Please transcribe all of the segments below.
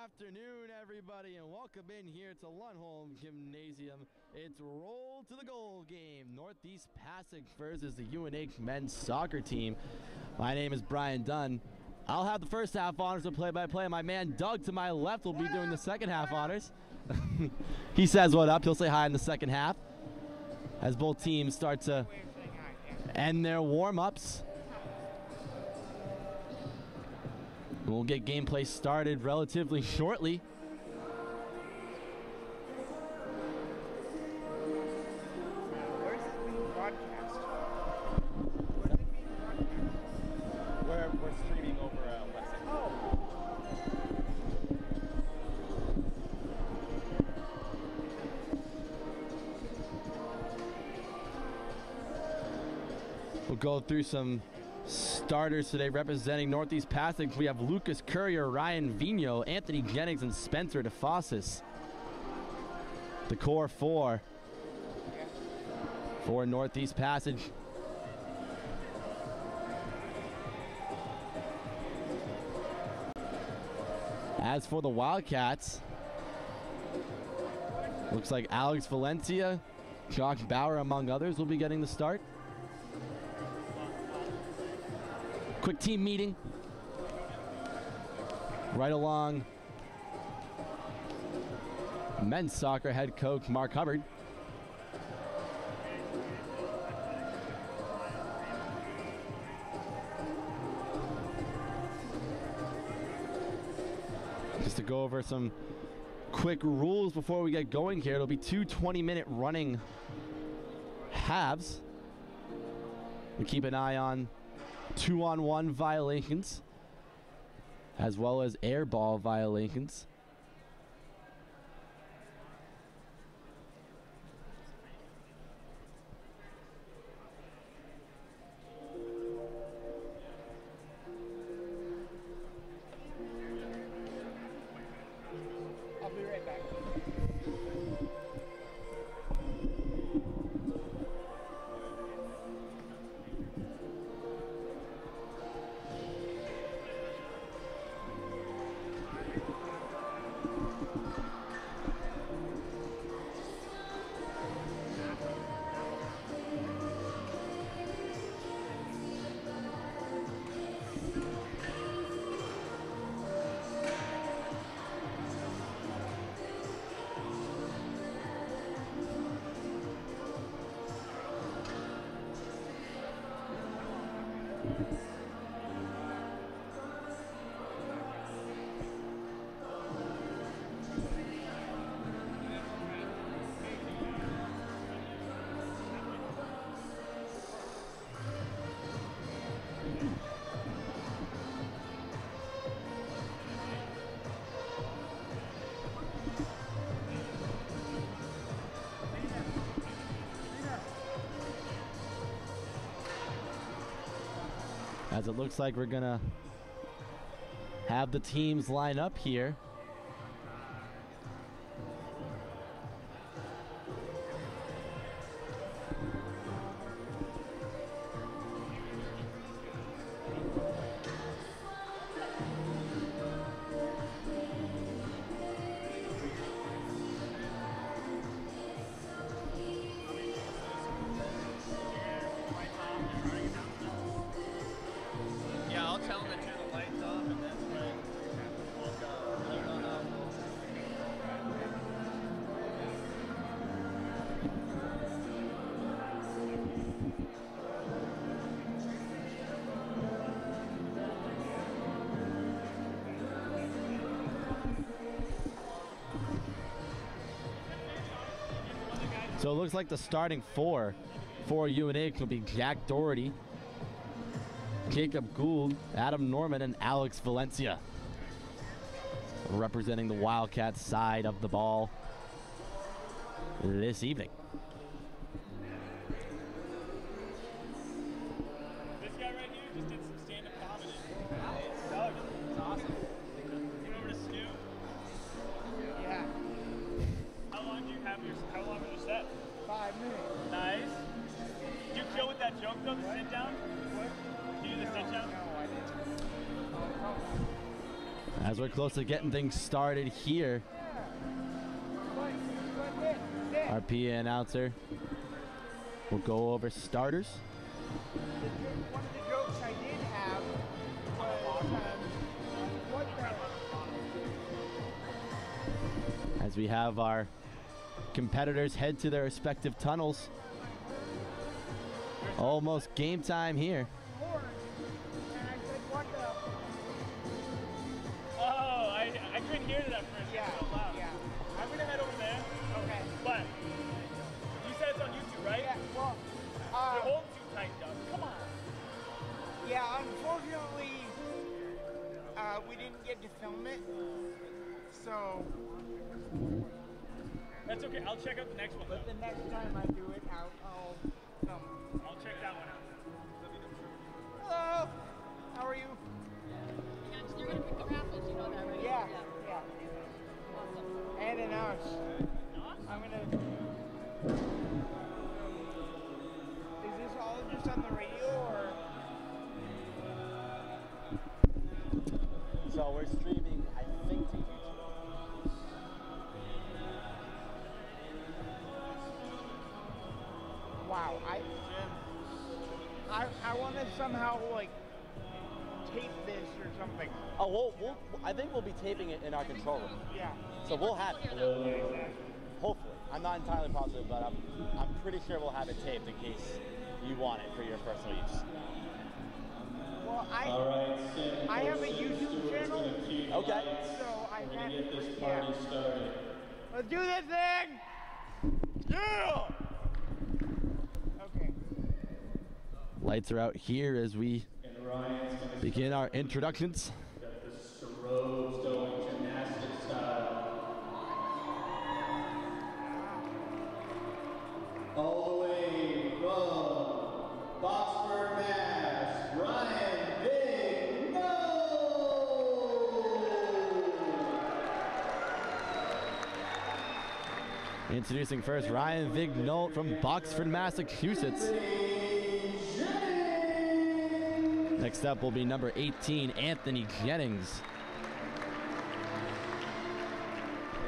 afternoon, everybody, and welcome in here to Lundholm Gymnasium. It's roll to the goal game. Northeast Passing versus the UNH men's soccer team. My name is Brian Dunn. I'll have the first half honors of play-by-play. My man Doug to my left will be doing the second half honors. He says what up. He'll say hi in the second half as both teams start to end their warm-ups. We'll get gameplay started relatively shortly. Where's it being broadcast? We're streaming over Lexington. Oh. We'll go through some starters today representing Northeast Passing. We have Lucas Courier, Ryan Vino, Anthony Jennings, and Spencer DeFossis. The core four for Northeast Passage. As for the Wildcats, looks like Alex Valencia, Josh Bauer, among others, will be getting the start. Quick team meeting right along men's soccer head coach Mark Hubbard. Just to go over some quick rules before we get going here. It'll be two 20-minute running halves. We keep an eye on 2-on-1 violations, as well as air ball violations. I'll be right back. As it looks like we're gonna have the teams line up here. Yeah, I'll tell them to turn the lights off and then we'll go. I don't know. So it looks like the starting four for UNH will be Jack Doherty, Jacob Gould, Adam Norman, and Alex Valencia, representing the Wildcats side of the ball this evening. This guy right here just did some stand-up comedy. Nice. Doug, it's awesome. Came over to Stu. Yeah. How long was your set? 5 minutes. Nice. Did you kill with that joke though, the sit down? What? Did you do the sit down? No, I didn't. As we're close to getting things started here, our PA announcer will go over starters. One of the jokes I did have was, what the? As we have our competitors head to their respective tunnels. Almost game time here. Horn. And I said, what the? Oh, I couldn't hear that first. Yeah, It's so loud. yeah. I'm gonna head over there, Okay. but you said it's on YouTube, right? Yeah, well, You're holding too tight, Doug. Come on. yeah, unfortunately, we didn't get to film it. So, That's okay. I'll check out the next one. but the next time I do it, I'll film. I'll check that one out. Hello. How are you? You're gonna pick the raffles, you know that, right? Yeah. Yeah. Awesome. And announce. I'm gonna. Is this all just on the radio or? So we're streaming, I think, to YouTube. Wow. I want to somehow like tape this or something. Oh, I think we'll be taping it in our control room. Yeah. So we'll have it. Hopefully. I'm not entirely positive, but I'm pretty sure we'll have it taped in case you want it for your personal use. Well, I have a YouTube channel. Okay. So I have. Yeah. Let's do this thing. Yeah! Okay. Lights are out here as we begin our introductions. All the way from Boxford, Mass, Ryan Big No! Introducing first Ryan Vignolt from Boxford, Massachusetts. Next up will be number 18, Anthony Jennings.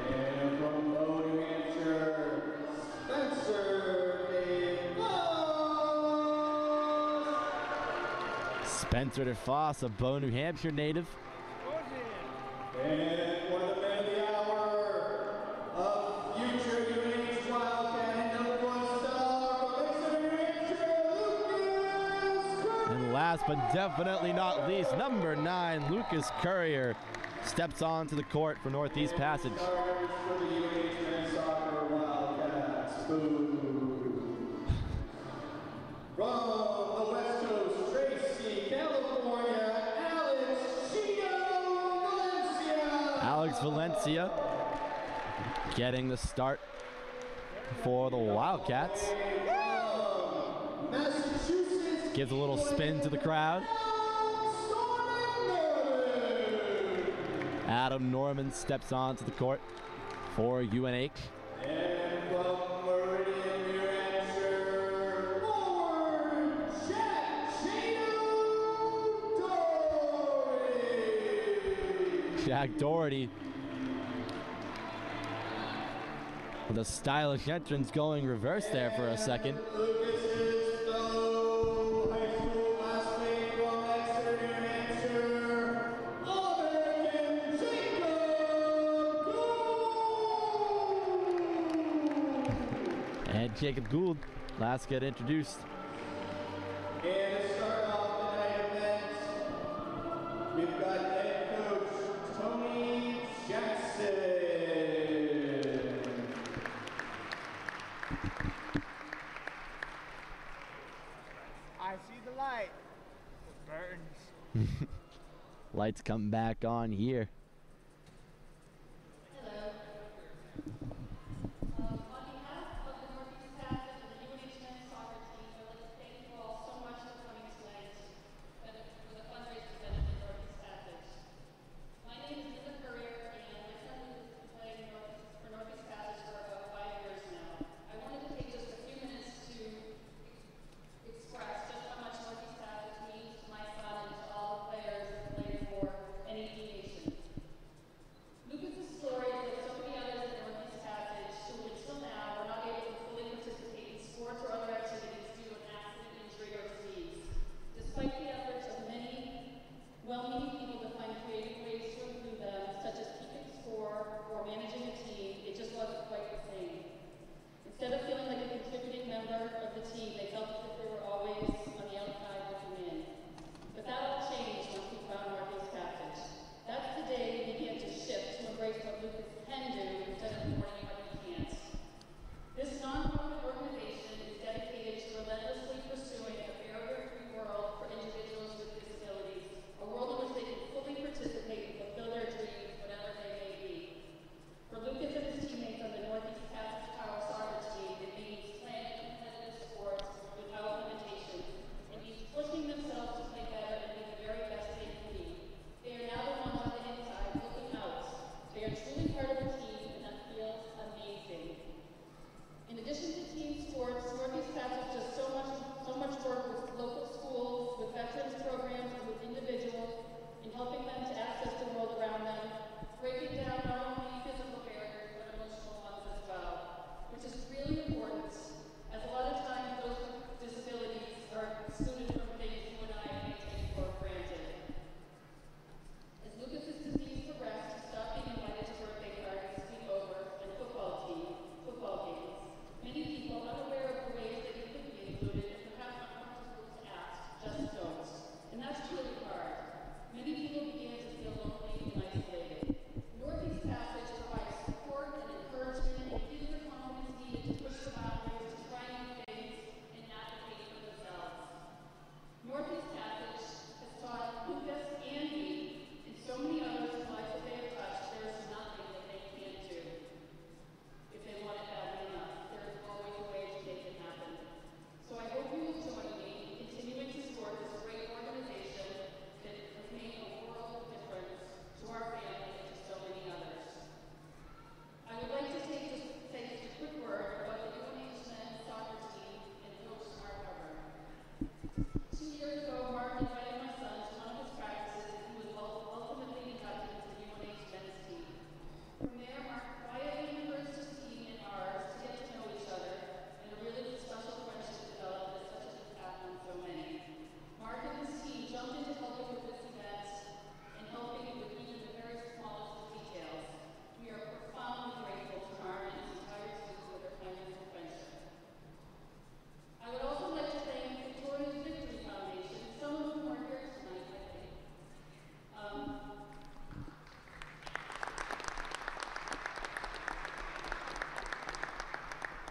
And from Bow, New Hampshire, Spencer DeVos. Spencer DeFoss, a Bow, New Hampshire native. And one of the men of the hour of future UNH Wildcat and number one star from Exeter, New Hampshire, Lucas And last but definitely not least, number 9, Lucas Courier, steps onto the court for Northeast Passage. Starters for the UNH men's soccer Wildcats. Boo. From the West Coast, Tracy, California, Alex Chino Valencia. Alex Valencia getting the start for the Wildcats. From Massachusetts, Gives a little spin to the crowd. Adam Norman steps onto the court for UNH. and from Meridian, New Hampshire, forward Jack Chino Doherty. Jack Doherty with a stylish entrance going reverse there for a second. Lucas's fellow high school classmate from Exeter, New Hampshire, All-American Jacob Gould. And Jacob Gould, last get introduced. And to start off the night event, we've got head coach Tony Jackson. I see the light. It burns. Lights come back on here. On behalf of the Northeast Passage and the UNH men's soccer team, I'd like to thank you all so much for coming tonight for the fundraiser benefit Northeast Passage. My name is Linda Courier, and my son has been playing for Northeast Passage for about 5 years now. I wanted to take just a few minutes to express just how much Northeast Passage means to my son and to all the players that play for NED Nation. really important, as a lot of times those with disabilities are excluded from things you and I may take for granted. As Lucas's disease progressed, he stopped being invited to birthday parties, sleepovers, and football games. Many people, unaware of the ways that he could be included and perhaps uncomfortable to ask, just don't. And that's truly hard. Many people began to feel lonely and isolated. Northeast Passage provides support and encouragement and gives the confidence needed to push the boundaries, to try new things, and advocate for themselves. Northeast Passage has taught Lucas and me, and so many others whose lives that they have touched, there is nothing that they can't do. If they want it badly enough, there is always a way to make it happen. So I hope you will join me in continuing to support this great organization that has made a world of difference to our family and to so many others. I would like to say just a quick word about the UNH men's soccer team and Coach Mark Hubbard. 2 years ago, Mark invited my son to one of his practices, and he was ultimately inducted into the UNH men's team. From there, Mark quietly encouraged his team and ours to get to know each other, and a really special friendship developed as such as has happened so many. Mark and his team jumped into helping with this event and helping with even the very smallest of details. We are profoundly grateful to Mark and his entire team for their kindness and friendship. I would also like to thank Victoria's Victory Foundation, some of whom are here tonight, I think.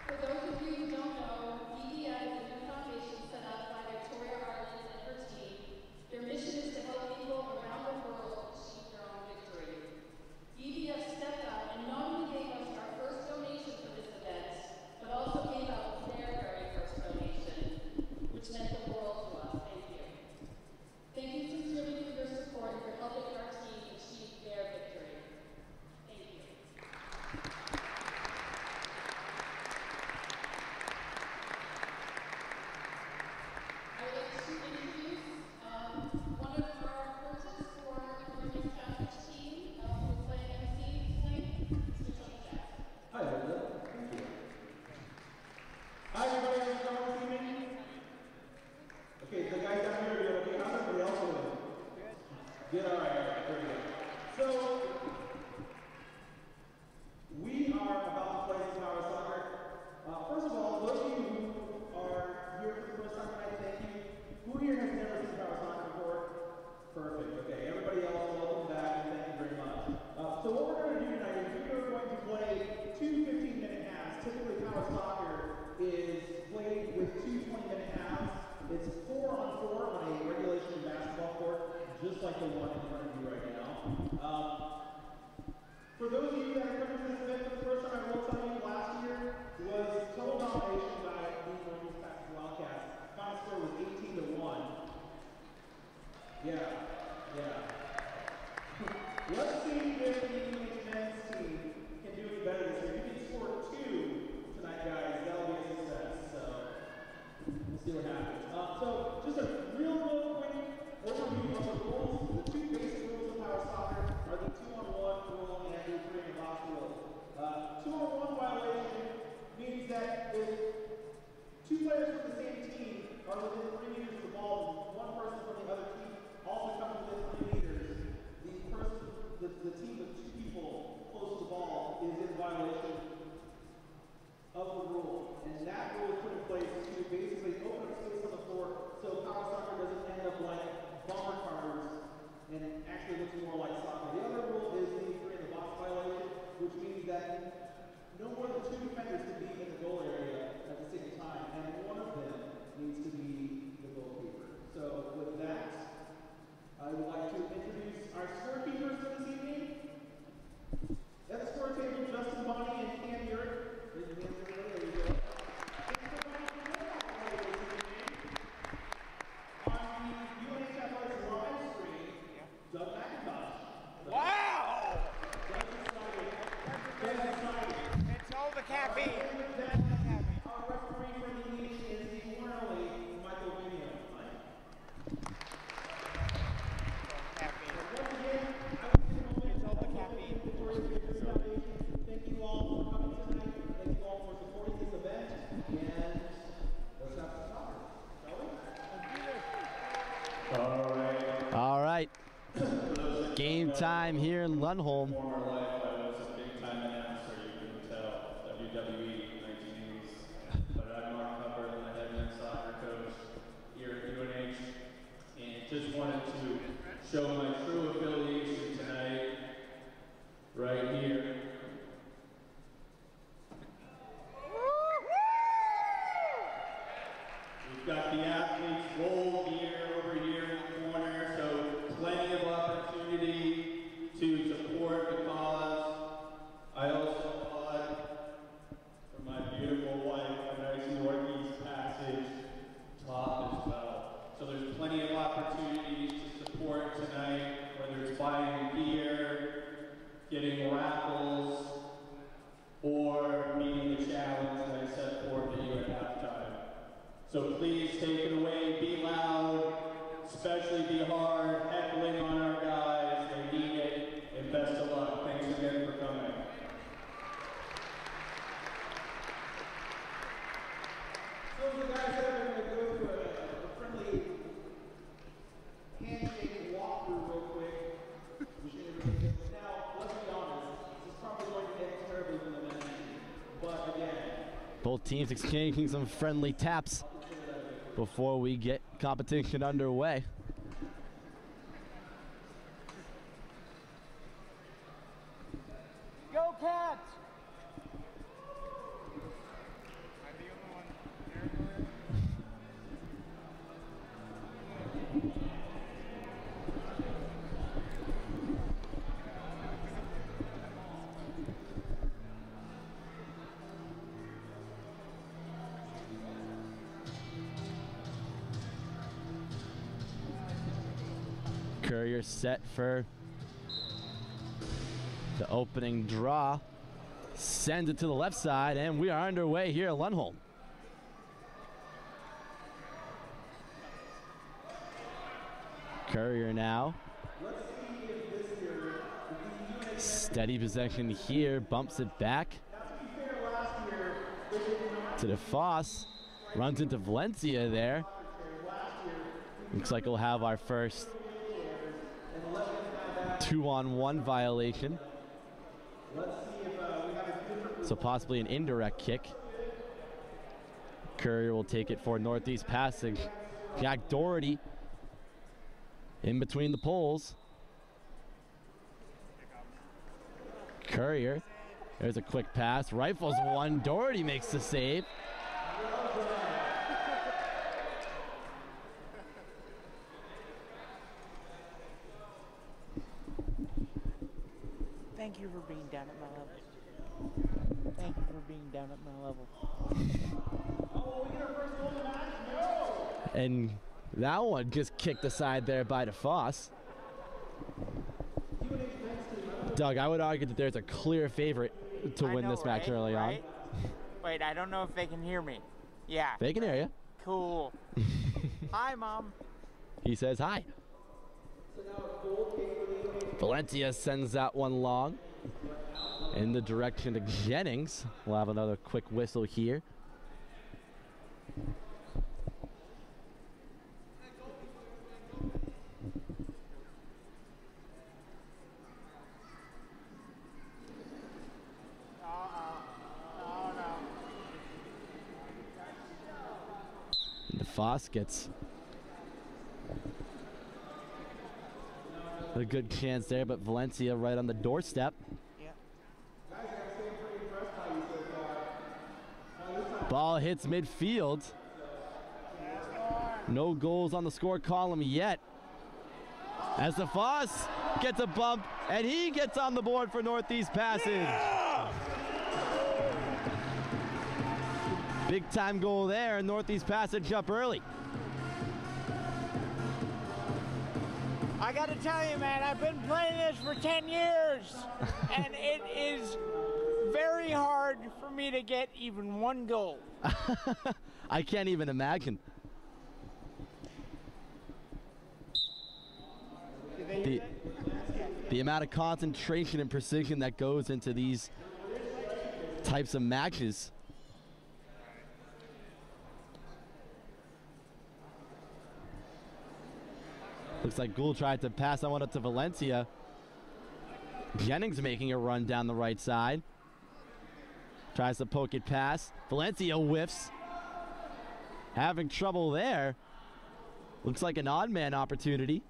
For those of you who don't know, VDF is a new foundation set up by Victoria Arlen and her team. Their mission is to help people around the world achieve their own victory. VDF stepped up and not only gave us our first donation for this event, but also gave out their very first donation, which meant the world to us. Thank you. Thank you sincerely for your support and for helping our team achieve their victory. Thank you. I would like to introduce one of our coaches for the Northeast Passage team, who is playing MC tonight, Mr. Tony Jackson. Hi, Linda. Thank you. Hi, everybody. How's it going this evening? Okay, the guys down here are doing okay. How's everybody else doing? Good. All right. Very good. So, we are about to play some power soccer. First of all, those of you who are here for the first time tonight, thank you. Who here has never seen power soccer before? Perfect. Okay. Everybody else, welcome back and thank you very much. So what we're going to do tonight is we are going to play two 15-minute halves. Typically, power soccer is played with two 20-minute halves. It's 4-on-4 on a regulation basketball court, just like the one in front of you right now. For those of you that are coming to this event for the first time, I will tell you last year was total domination by the Northeast Passage Wildcats. Final score was 18-1. Yeah. Let's see if the UNH men's team can do any better this year. If you can score 2 tonight, guys, that'll be a success. So we'll see what happens. So just a real quick overview of the rules. The two basic rules of power soccer are the 2-on-1 rule and the 3-in-the-box rule. 2-on-1 violation means that if two players from the same team are within 3 meters of the ball, and one person from the other team also comes within 3 meters, the team with 2 people close to the ball is in violation of the rule. And that rule is put in place to basically open up space on the floor so power soccer doesn't end up like bumper cars and it actually looks more like soccer. The other rule is the 3-in-the-box violation, which means that no more than 2 defenders can be in the goal area at the same time, and one of them needs to be the goalkeeper. So with that, I would like to introduce our scorekeepers for this evening. At the score table, Justin Bonney and Cam Urick. Raise your hands, everybody. There we go. Thanks for coming to the play this evening. On the UNH Athletics live stream, Doug McIntosh. Wow! Doug's excited. Doug's excited. It's all the caffeine. Our referee for the evening is the one and only Michael Vino. Mike? Caffeine. Once again, I would It's all the caffeine. Victoria's Victory Foundation. Thank you all for coming tonight. Thank you all for supporting this event. time here in Lundholm. Former life, I was a big-time announcer, you couldn't tell, WWE, 1980s. But I'm Mark Hubbard, I'm the head men's soccer coach here at UNH, and just wanted to show my true affiliation tonight, right here. We've got the athletes' gold gear over here in the corner, so plenty of opportunity to support the cause. I also applaud for my beautiful wife, a nice Northeast Passage top as well. So there's plenty of opportunities to support tonight, whether it's buying gear, getting raffles, or meeting the challenge that I set forth to you at halftime. So please take it away, be loud, especially be hard, heckling on our guys, they need it, and best of luck. Thanks again for coming. So the guys are going to go through a friendly handshake walkthrough real quick. Now, let's be honest, this is probably going to end terribly for the men's team. But again, Both teams exchanging some friendly taps before we get competition underway. go Cats! Courier set for the opening draw. Sends it to the left side, and we are underway here at Lundholm. Courier now. Steady possession here, bumps it back to DeFoss. Runs into Valencia there. Looks like we'll have our first 2-on-1 violation. So possibly an indirect kick. Courier will take it for Northeast Passage. Jack Doherty in between the poles. Courier, there's a quick pass. Rifles one, Doherty makes the save. Thank you for being down at my level. Thank you for being down at my level. And that one just kicked aside there by DeFoss. Doug, I would argue that there's a clear favorite to win this match early on. Wait, I don't know if they can hear me. Yeah. They can hear you. Cool. Hi, Mom. He says hi. Valencia sends that one long in the direction of Jennings. We'll have another quick whistle here. DeFoss gets a good chance there, but Valencia right on the doorstep. Yeah. Ball hits midfield. No goals on the score column yet. As DeFoss gets a bump, and he gets on the board for Northeast Passage. Yeah! Big time goal there, Northeast Passage up early. I gotta tell you, man, I've been playing this for 10 years, and it is very hard for me to get even one goal. I can't even imagine. The amount of concentration and precision that goes into these types of matches. Looks like Gould tried to pass that one up to Valencia. Jennings making a run down the right side. Tries to poke it past. Valencia whiffs. Having trouble there. Looks like an odd man opportunity.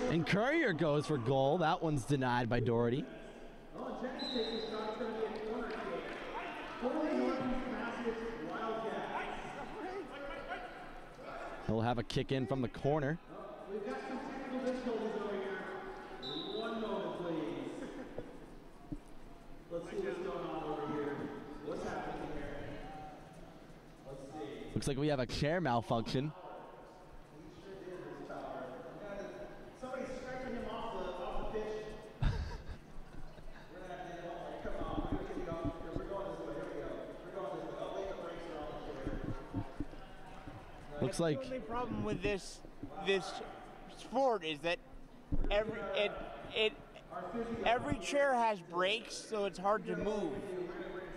And Courier goes for goal. That one's denied by Doherty. He'll have a kick in from the corner. We've got some technical difficulties over here. One moment, please. Let's see what's going on over here. What's happening here? Let's see. Looks like we have a chair malfunction. Somebody's striking him off the pitch. We're gonna have to get him. Come on, we're gonna get off. We're going this way. Here we go. We're going this way. Oh, wait, the brakes are on the chair. Looks like The only problem with this sport is that every chair has brakes, so it's hard to move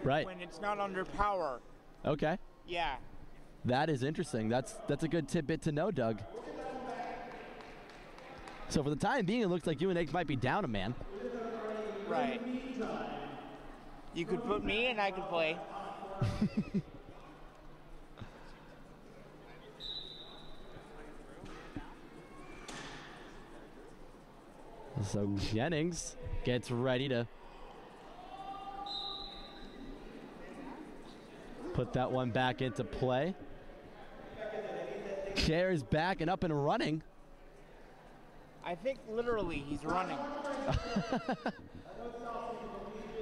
right. when it's not under power. Okay. Yeah. That is interesting. That's a good tidbit to know, Doug. So for the time being, it looks like UNH might be down a man. Right. You could put me and I could play. So Jennings gets ready to put that one back into play. Chair is back and up and running. I think literally he's running.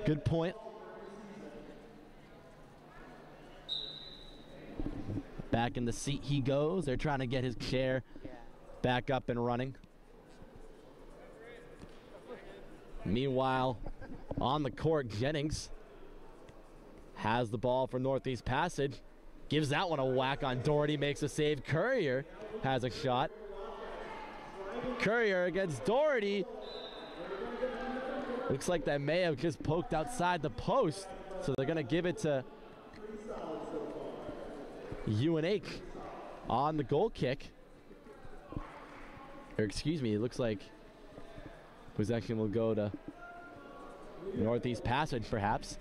Good point. Back in the seat he goes. They're trying to get his chair back up and running. Meanwhile, on the court, Jennings has the ball for Northeast Passage. Gives that one a whack on Doherty, makes a save. Courier has a shot. Courier against Doherty. Looks like that may have just poked outside the post. So they're going to give it to UNH on the goal kick. Or excuse me, it looks like possession will go to Northeast Passage, perhaps.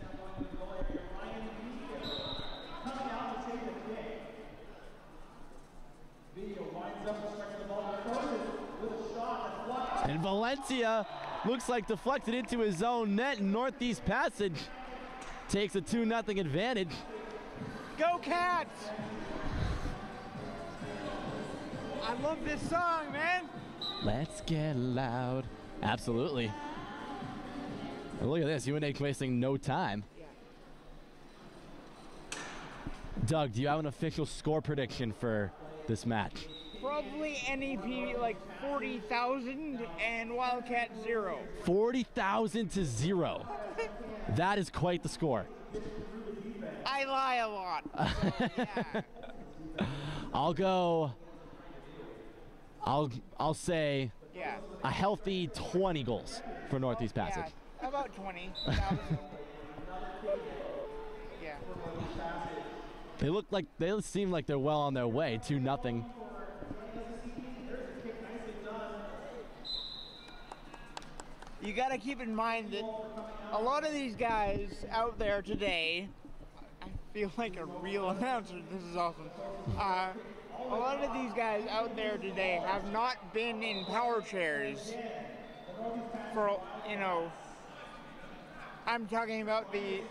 And Valencia looks like deflected into his own net, and Northeast Passage takes a 2-0 advantage. Go Cats! I love this song, man. Let's get loud. Absolutely. And look at this, UNH wasting no time. Doug, do you have an official score prediction for this match? Probably NEP like 40,000 and Wildcat 0. 40,000 to 0. That is quite the score. I lie a lot. So, yeah. I'll say Yeah. a healthy 20 goals for Northeast Passage. Yeah, about 20,000. Yeah. They seem like they're well on their way. 2-0. You got to keep in mind that a lot of these guys out there today, I feel like a real announcer, this is awesome. A lot of these guys out there today have not been in power chairs for, you know, I'm talking about the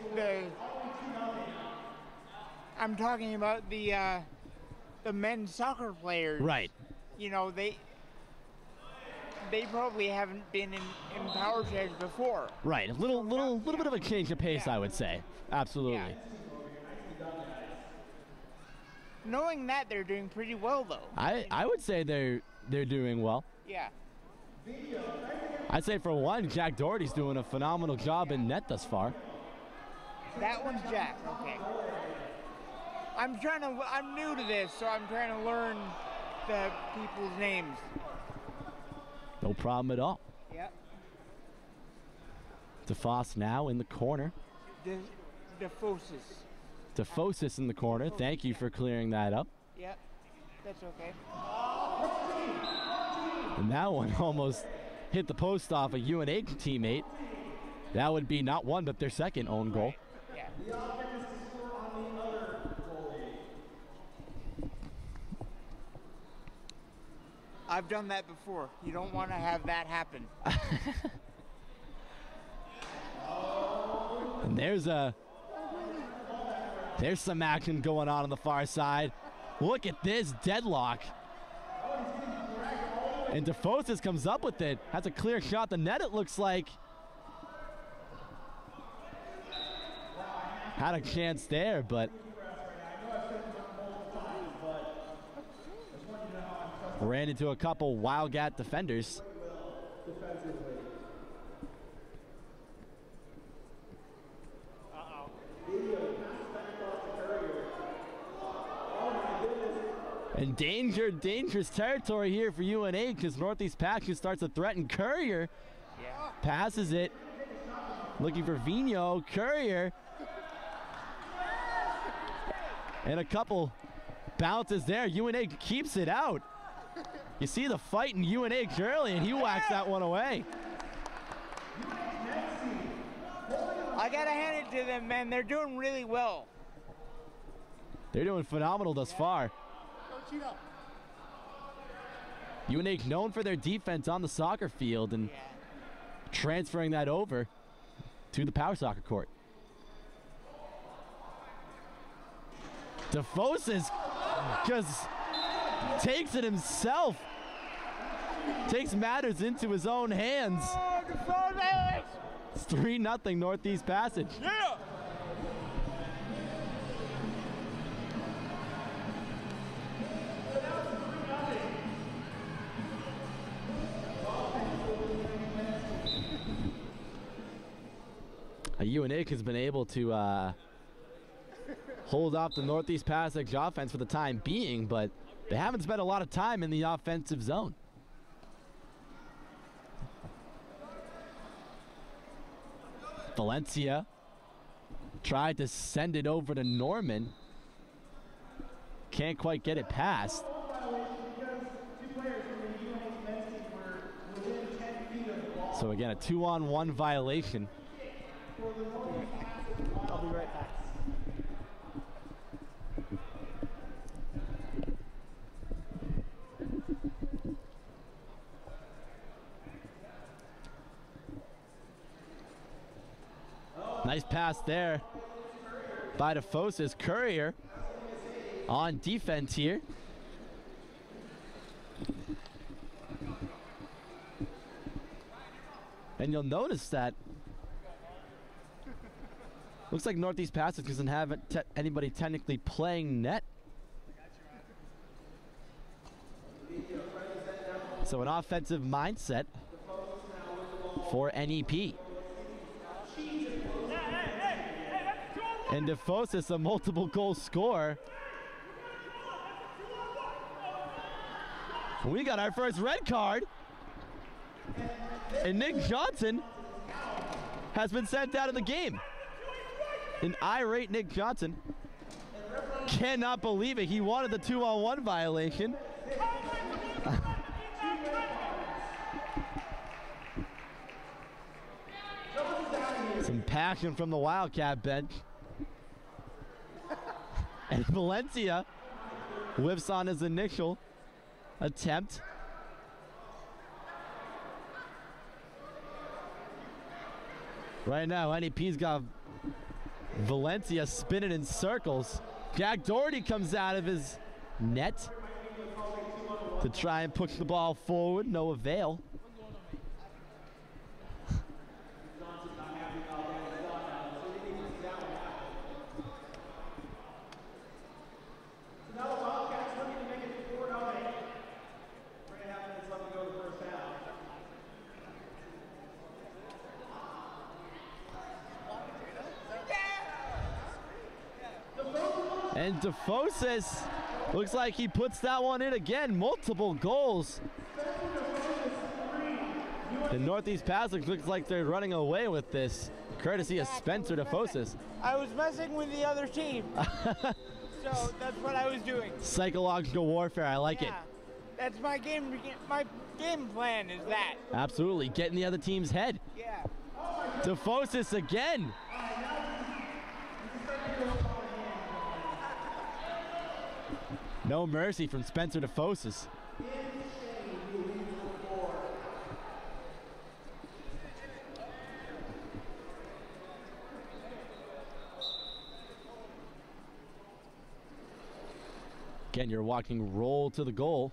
men's soccer players. Right. You know, they probably haven't been in power chairs before. Right. A little bit of a change of pace, Yeah. I would say. Absolutely. Yeah. Knowing that, they're doing pretty well, though. I would say they're doing well. Yeah. I'd say for one, Jack Doherty's doing a phenomenal job in net thus far. That one's Jack. Okay. I'm new to this, so I'm trying to learn the people's names. No problem at all. Yep. DeFoss now in the corner. Defosis. DeFosis in the corner. Thank you for clearing that up. Yep. That's okay. And that one almost hit the post off a UNA teammate. That would be not one, but their second own goal. Yeah. The offense is to score on the other goalie. I've done that before. You don't want to have that happen. And there's some action going on the far side. Look at this deadlock. And DeFosis comes up with it. Has a clear shot. The net, it looks like. Had a chance there, but ran into a couple Wildcat defenders. And dangerous territory here for UNA because Northeast Passion starts to threaten Courier. Yeah. Passes it. Looking for Vino. Courier. And a couple bounces there. UNA keeps it out. You see the fight in UNA early, and he whacks that one away. I gotta hand it to them, man. They're doing really well. They're doing phenomenal thus far. UNA known for their defense on the soccer field and transferring that over to the power soccer court. DeFosis just takes it himself. Takes matters into his own hands. It's 3-0 Northeast Passage. Yeah. UNA has been able to hold off the Northeast Passage offense for the time being, but they haven't spent a lot of time in the offensive zone. Valencia tried to send it over to Norman. Can't quite get it past. So again, a 2-on-1 violation. I'll be right back. Nice pass there by DeFosis. Courier on defense here. And you'll notice that looks like Northeast Passage doesn't have anybody technically playing net. So an offensive mindset for NEP. And DeFosis, a multiple goal scorer. We got our first red card. And Nick Johnson has been sent out of the game. An irate Nick Johnson. Cannot believe it. He wanted the 2-on-1 violation. Some passion from the Wildcat bench. And Valencia whiffs on his initial attempt. Right now, NEP's got Valencia spinning in circles. Jack Doherty comes out of his net to try and push the ball forward. No avail. And DeFosis looks like he puts that one in again. Multiple goals. The Northeast Passage looks like they're running away with this, courtesy of Spencer DeFosis. I was messing with the other team. So that's what I was doing. Psychological warfare, I like it. That's my game. My game plan is that. Absolutely, get in the other team's head. Yeah. DeFosis again. No mercy from Spencer DeFosis. Again, you're walking roll to the goal.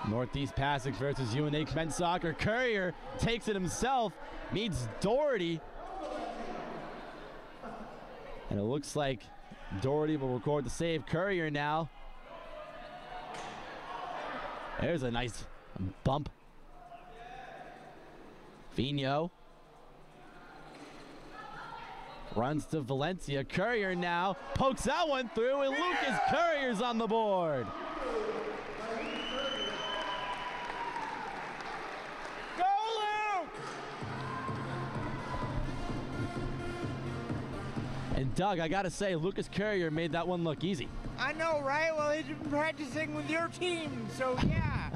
Northeast Passage versus UNH men's soccer. Courier takes it himself, meets Doherty. And it looks like Doherty will record the save. Courier now. There's a nice bump. Vino runs to Valencia. Courier now pokes that one through, and Lucas Courier's on the board. Go, Luke! And Doug, I gotta say, Lucas Courier made that one look easy. I know, right? Well, he's been practicing with your team, so yeah.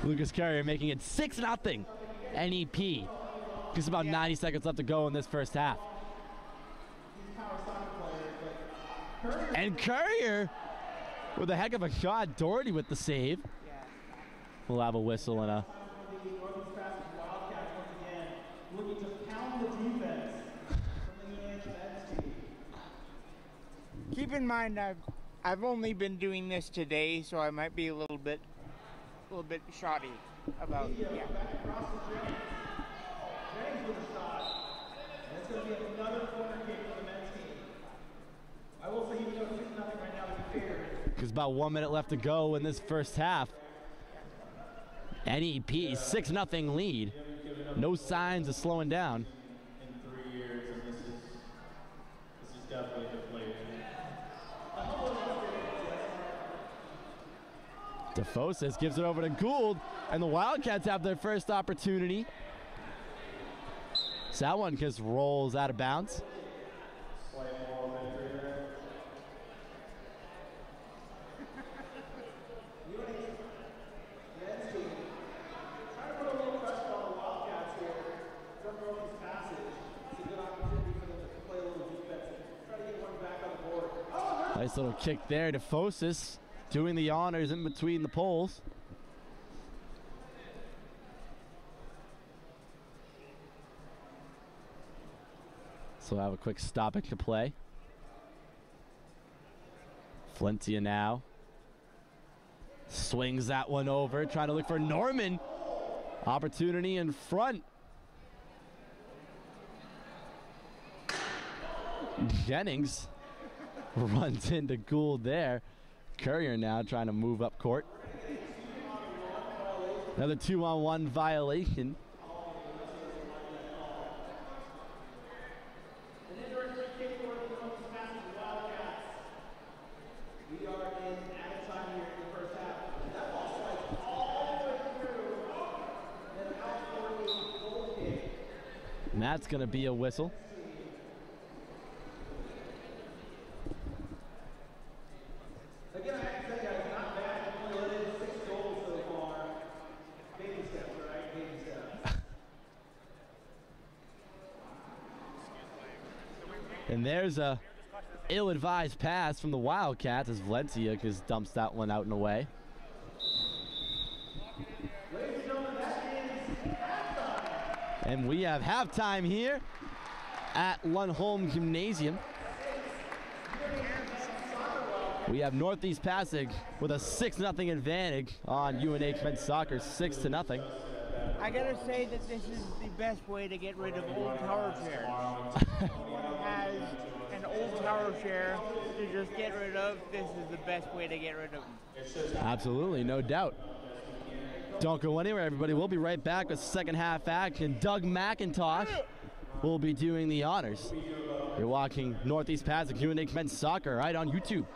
Lucas Courier making it 6-0 NEP. Just about 90 seconds left to go in this first half. And Courier with a heck of a shot. Doherty with the save. We'll have a whistle and a... Keep in mind, I've only been doing this today, so I might be a little bit shoddy about yeah. With a shot, and it's going to be another corner kick for the men's team. I will say even though it's 6-0 right now, to be fair. There's about 1 minute left to go in this first half. NEP 6-0 lead. No signs of slowing down. In 3 years, and this is definitely a deflating. DeFosis gives it over to Gould, and the Wildcats have their first opportunity. So that one just rolls out of bounds. Nice little kick there to DeFosis, doing the honors in between the poles. So we'll have a quick stoppage to play. Valencia now swings that one over, trying to look for Norman. Opportunity in front. Jennings runs into Gould there. Courier now trying to move up court. Another 2-on-1 violation. And that's going to be a whistle. Again, I have to say, guys, not bad. Only let in 6 goals so far. Baby steps, right? Baby steps. And there's a ill-advised pass from the Wildcats as Valencia just dumps that one out and away. And we have halftime here at Lundholm Gymnasium. We have Northeast Passage with a 6-0 advantage on UNH men's soccer, 6-0. I gotta say that this is the best way to get rid of old tower chairs. Anyone has an old tower chair to just get rid of, this is the best way to get rid of them. Absolutely, no doubt. Don't go anywhere, everybody. We'll be right back with second half action. Doug McIntosh will be doing the honors. You're watching Northeast Passage UNH men's soccer right on YouTube.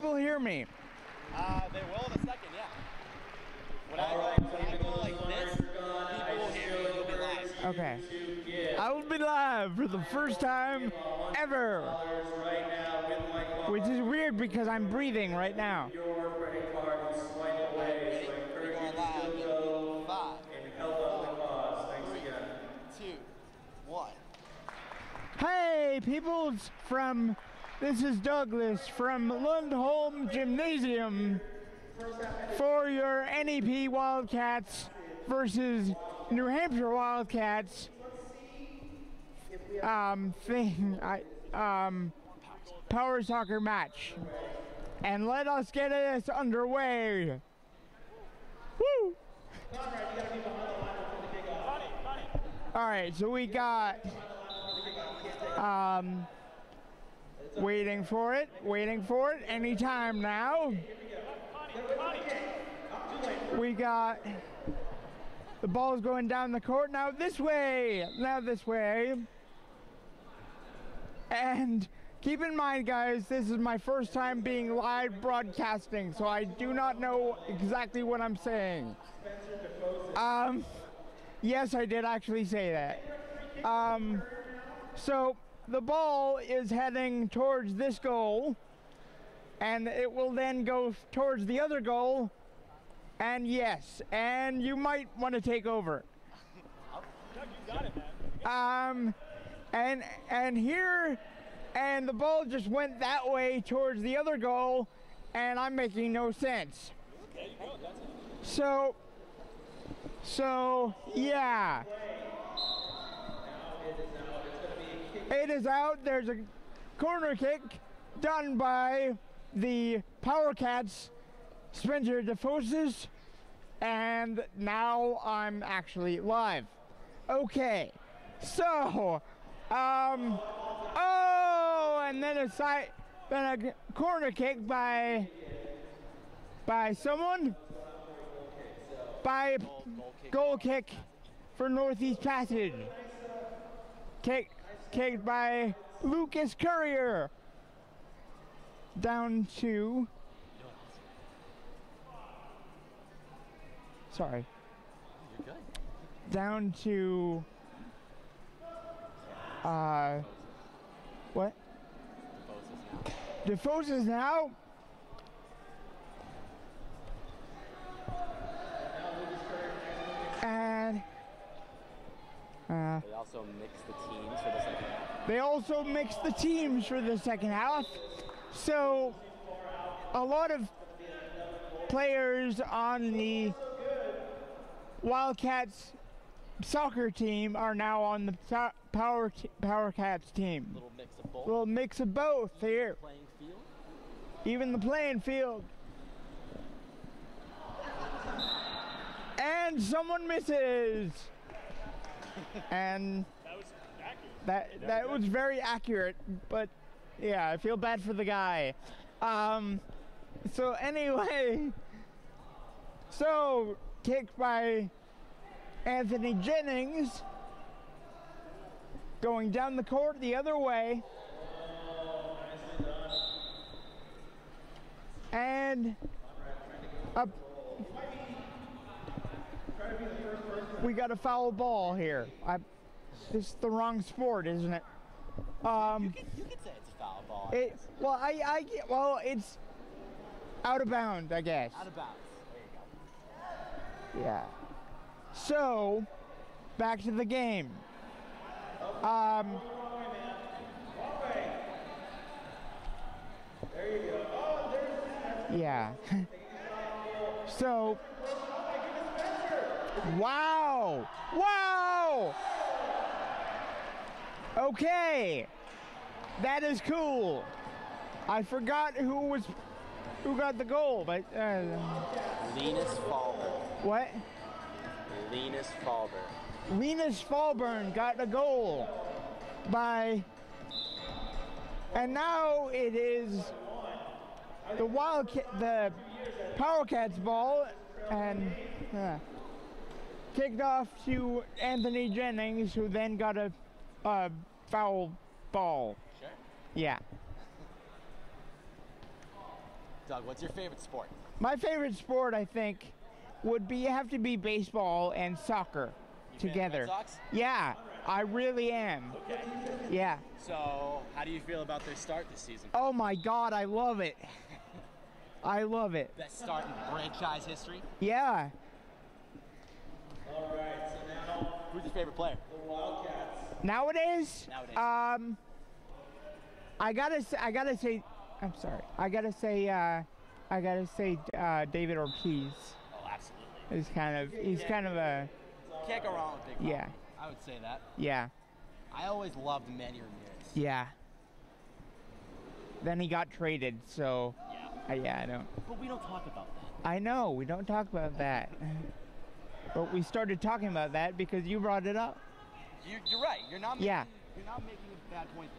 people hear me? They will in a second, yeah. When I go like this, people will hear me. You'll be live. Okay. I will be live for the first time ever. Which is weird because I'm breathing right now. We're going live in 5, 4, 3, 2, 1. Hey, peoples this is Douglas from Lundholm Gymnasium for your NEP Wildcats versus New Hampshire Wildcats power soccer match. And let us get this underway. Woo! All right, so we got waiting for it, anytime now. We got the ball's going down the court, now this way. And keep in mind, guys, this is my first time being live broadcasting, so I do not know exactly what I'm saying. Yes, I did actually say that. So the ball is heading towards this goal, and it will then go towards the other goal, and yes, and you might want to take over. Doug, you got it, man. And the ball just went that way towards the other goal, and I'm making no sense. There you go, that's it. So yeah. It is out. There's a corner kick done by the Power Cats, Spencer DeFoses, and now I'm actually live. Okay, so, and then a corner kick by someone, goal kick for Northeast Passage. Kicked by Lucas Courier. Down to... Sorry. You're good. Down to... What? DeFoses now. And... They also mix the teams for the second half. They also mixed the teams for the second half. So a lot of players on the Wildcats soccer team are now on the Power Cats team. Little mix of both. Little mix of both here. Playing field. Even the playing field. And someone misses. And That was accurate. that was very accurate, but yeah, I feel bad for the guy. So anyway, so kicked by Anthony Jennings, going down the court the other way, and up. We got a foul ball here. This is the wrong sport, isn't it? You can say it's a foul ball. Well, it's out of bounds, I guess. Out of bounds. There you go. Yeah. So, back to the game. Yeah. So, wow! Wow! Okay. That is cool. I forgot who got the goal, but Linus Fallberg. what? Linus Fallberg. Linus Fallberg got a goal and now it is the Power Cats ball, and kicked off to Anthony Jennings, who then got a foul ball. Sure. Yeah. Doug, what's your favorite sport? My favorite sport, I think, would have to be baseball and soccer You fan of the together. Red Sox? Yeah, I really am. Okay. Yeah. So, how do you feel about their start this season? Oh my God, I love it. I love it. Best start in franchise history? Yeah. All right, so now Who's your favorite player? the Wildcats. Nowadays, Nowadays. I gotta say, I'm sorry. I gotta say, David Ortiz Oh, absolutely. is he's kind of a, Can't go wrong with Big yeah, Pop. I would say that. yeah, I always loved Manny Ramirez. yeah. Then he got traded, so, Yeah. I don't. But we don't talk about that. I know, we don't talk about that. But we started talking about that because you brought it up. You're right. You're not making, Yeah. You're not making a bad point.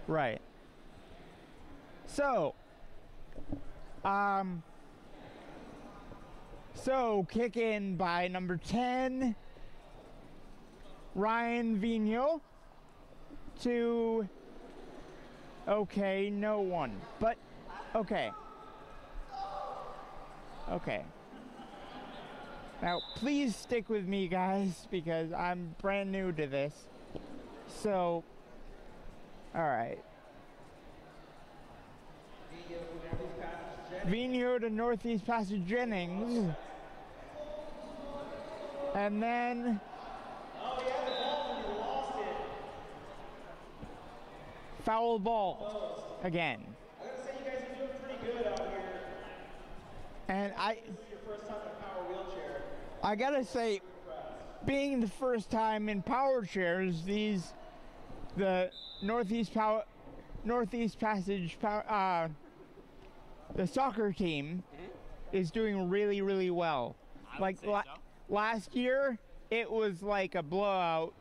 Right. So kick in by number 10, Ryan Vigneault to, okay, no one, but okay. Okay. Now, please stick with me, guys, because I'm brand new to this. So, all right. Vigneault to Northeast Passage Jennings. And then foul ball again. I gotta say, you guys are doing pretty good out here. And This is your first time in a power wheelchair. I gotta say, being the first time in power chairs, the Northeast Passage the soccer team is doing really, really well. I would say so. Last year, it was like a blowout,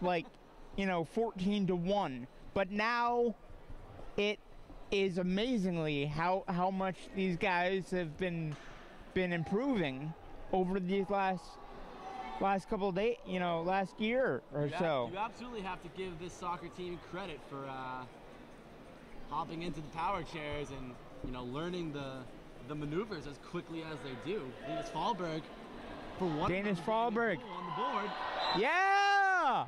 like, 14-1. But now, it is amazingly how much these guys have been improving over these last couple of days, last year or so. You absolutely have to give this soccer team credit for hopping into the power chairs and learning the maneuvers as quickly as they do. Danish Fallberg, for one, Danish of them, getting a Fallberg. goal on the board. Yeah!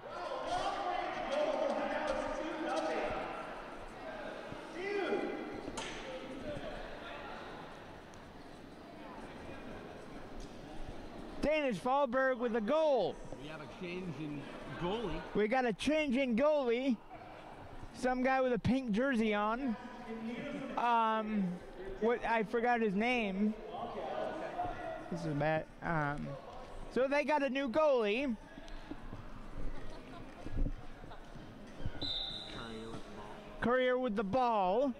Danish Fallberg with a goal. We have a change in goalie. We got a change in goalie. Some guy with a pink jersey on. What I forgot his name. This is bad. So they got a new goalie. Courier with the ball.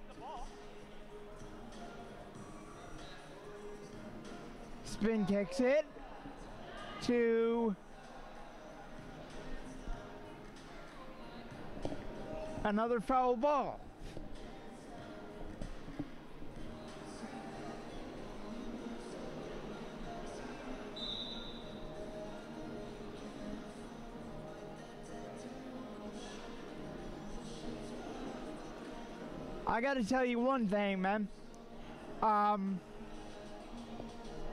Spin kicks it to another foul ball. I gotta tell you one thing, man.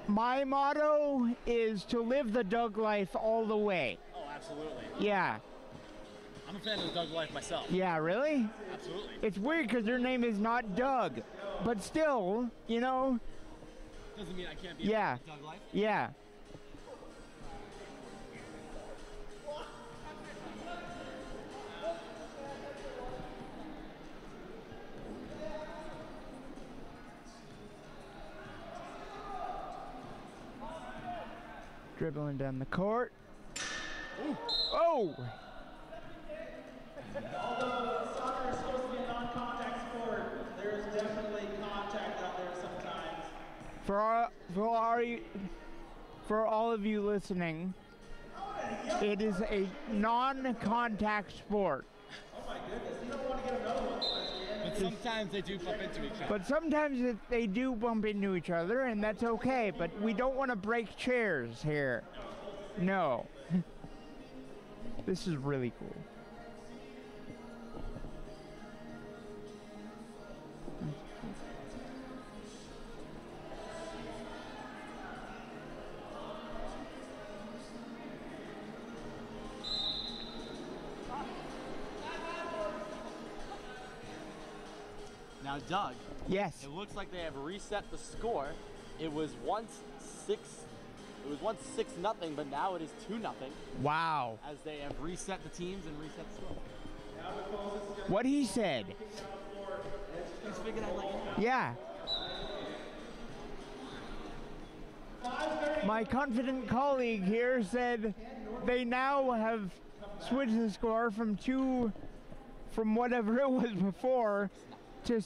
My motto is to live the Doug life all the way. Oh, absolutely. Yeah. I'm a fan of the Doug life myself. Yeah, really? Absolutely. It's weird because your name is not Doug. But still, Doesn't mean I can't be Yeah. a Doug Life. yeah. Dribbling down the court. Ooh. Oh! Although soccer is supposed to be a non-contact sport, there is definitely contact out there sometimes. For all of you listening, it is a non-contact sport. Oh my goodness, you don't want to get another one towards the end. But sometimes they do bump into each other. But sometimes they do bump into each other, and that's okay. But we don't want to break chairs here. No. This is really cool. Now, Doug, Yes. it looks like they have reset the score. It was once 6 nothing, but now it is 2-0 Wow. as they have reset the teams and reset the score. What he said. Just figured I'd let you know. Yeah. My confident colleague here said they now have switched the score from whatever it was before to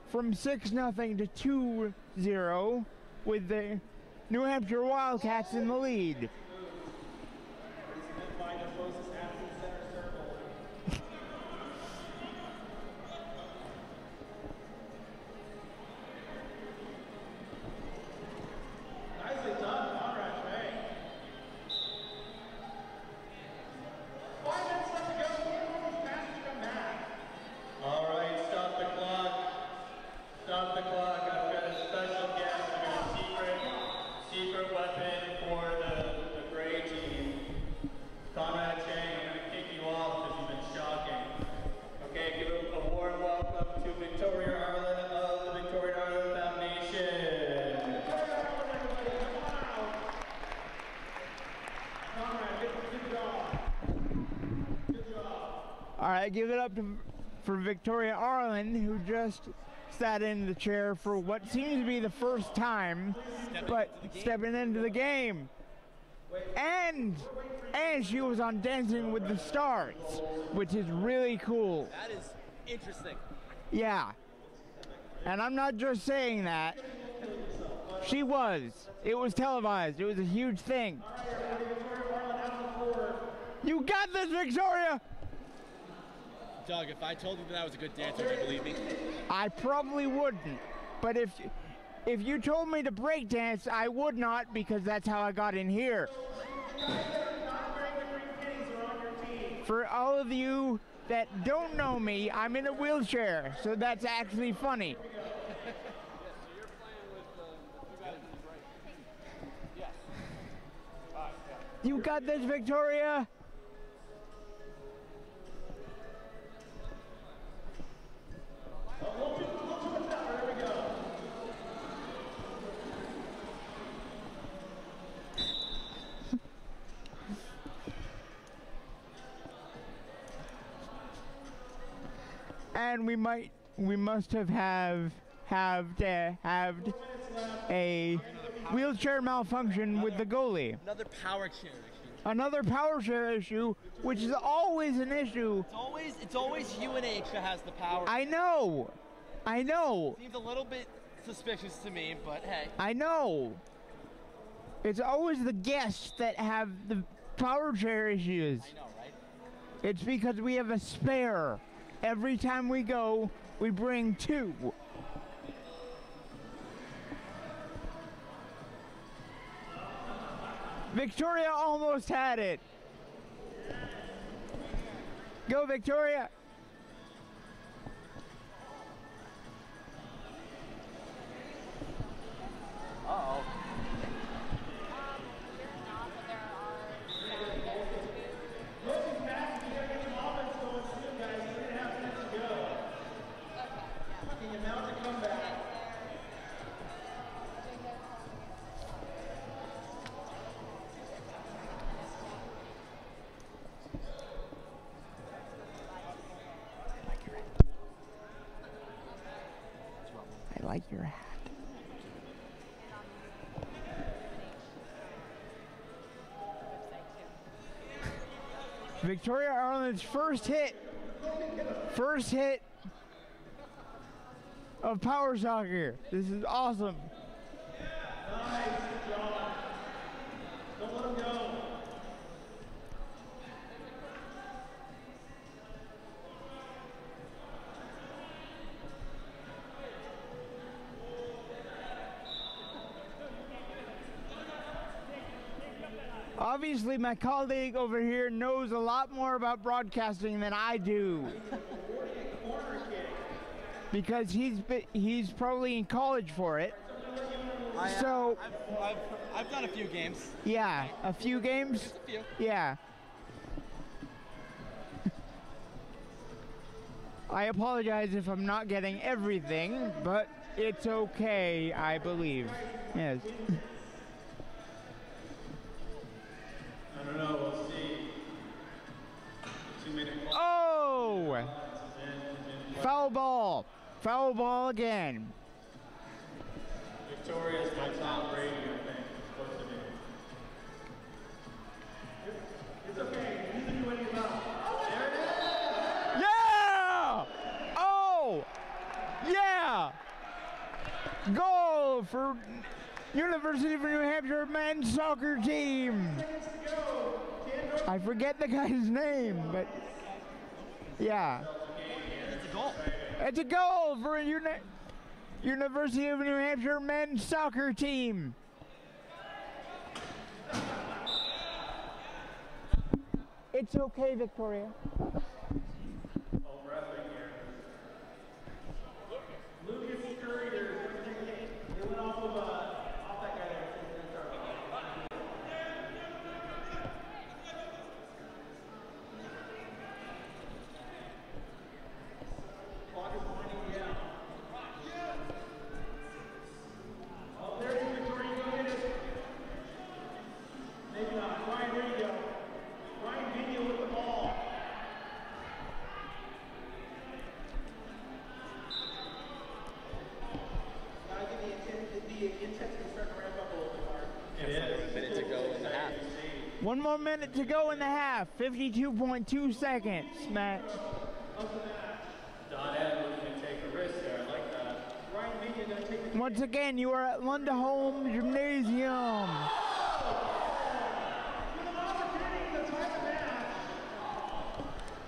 from 6-0 to 2-0 with the New Hampshire Wildcats in the lead. All right, stop the clock. Stop the clock. I've got a special guest. I've got a secret weapon for the gray team. Conrad Chang, I'm going to kick you off because you've been shocking. Okay, give a warm welcome to Victoria Arlen of the Victoria Arlen Foundation. Conrad, good job. Good job. All right, give it up for Victoria Arlen, who just sat in the chair for what seems to be the first time, stepping into the game. And she was on Dancing with the Stars, which is really cool. That is interesting. Yeah. And I'm not just saying that. She was. It was televised. It was a huge thing. You got this, Victoria! Doug, if I told you that I was a good dancer, would you believe me? I probably wouldn't. But if you told me to break dance, I would not, because that's how I got in here. For all of you that don't know me, I'm in a wheelchair, so that's actually funny. You got this, Victoria? And we must have a wheelchair malfunction with the goalie. Another power chair issue. Another power chair issue, which is always an issue. It's always UNH that has the power. I know. Seems a little bit suspicious to me, but hey. I know. It's always the guests that have the power chair issues. I know, right? It's because we have a spare. Every time we go, we bring 2. Victoria almost had it. Go, Victoria. Uh-oh. I like your hat. Victoria Arlen's first hit of Power Soccer. This is awesome. Nice, good job. Don't let him go. Obviously, my colleague over here knows a lot more about broadcasting than I do. Because he's probably in college for it. So I've done a few games. yeah, a few games. Just a few. Yeah. I apologize if I'm not getting everything, but it's okay, I believe. Yes. I don't know, we'll see. 2-minute clock. Oh! Foul ball. Foul ball again. Victoria's by Tom Brady, I think. It's supposed to be. It's okay. He's been doing it well. There it is. Yeah! Oh! Yeah! Goal for University of New Hampshire men's soccer team. I forget the guy's name, but yeah. It's a goal. It's a goal for University of New Hampshire men's soccer team. It's okay, Victoria. Lucas Courier. They went off that guy there. Clock is winding down. Oh, there it is, Victoria. Go get it. Maybe not. Ryan, there you go. Ryan Vigneault with the ball. Gotta get the intensity starting to ramp up a little bit hard. A minute to go in the half. One more minute to go in the half. 52.2 seconds, Matt. Don Ed looking to take a risk there. I like that. Ryan Vigneault gonna take the Once again, you are at Lundholm Gymnasium.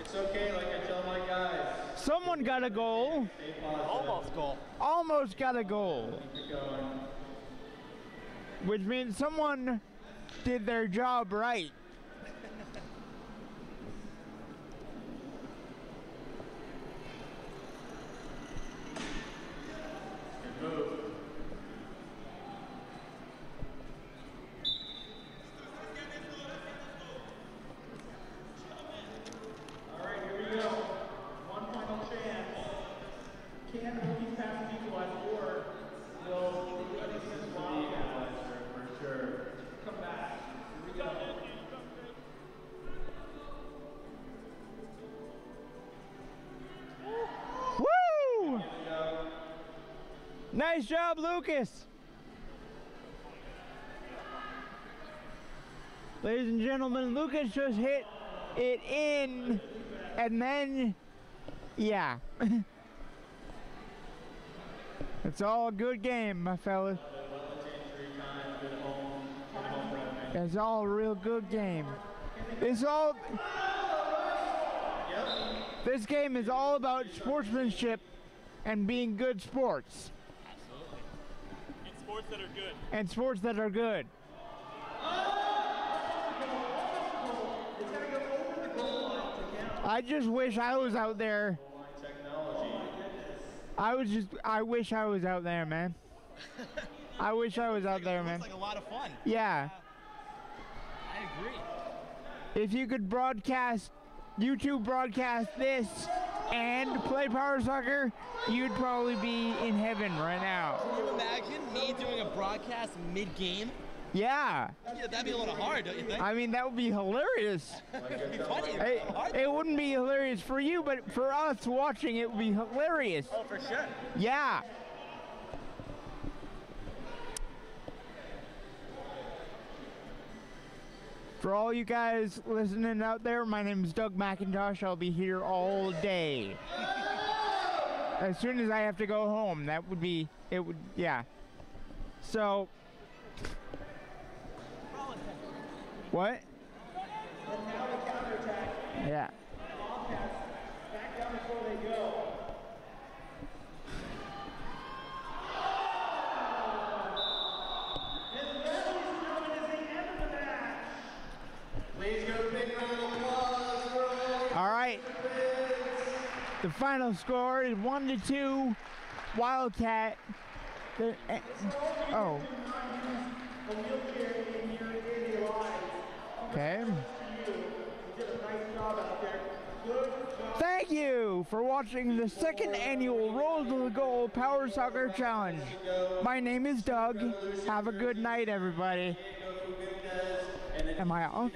It's okay, like I tell my guys. Someone got a goal. Stay positive. Almost goal. Almost got a goal. Keep it going. Which means someone did their job right. Good move. All right, here we go. One final chance. Can Hokies pass the equalizer or will the Edison Wildcats for sure come back? Here we go. Woo! Nice job, Lucas. Ladies and gentlemen, Lucas just hit it in, and then, yeah. It's all a good game, my fellas. It's all a real good game. This game is all about sportsmanship and being good sports. Absolutely. And sports that are good. And sports that are good. I just wish I was out there. I wish I was out there, man. I wish I was out there, man. It's like a lot of fun. Yeah. I agree. If you could YouTube broadcast this and play Power Soccer, you'd probably be in heaven right now. Can you imagine me doing a broadcast mid-game? Yeah. Yeah, that'd be a little hard, don't you think? I mean, that would be hilarious. It'd be funny. It'd be Hey, hard. it wouldn't be hilarious for you, but for us watching, it would be hilarious. Oh, for sure. Yeah. For all you guys listening out there, my name is Doug McIntosh. I'll be here all day. As soon as I have to go home, yeah. So, what? Yeah. Back down before they go. And that, ladies and gentlemen, is the end of the match. Please give a big round of applause for All right. The final score is 1-2. Wildcat. Oh. a wheelchair in here in the live. Okay. You did a nice job out there. Good job. Thank you for watching the second annual Roll to the Goal Power Soccer Challenge. My name is Doug. Have a good night, everybody. Am I off?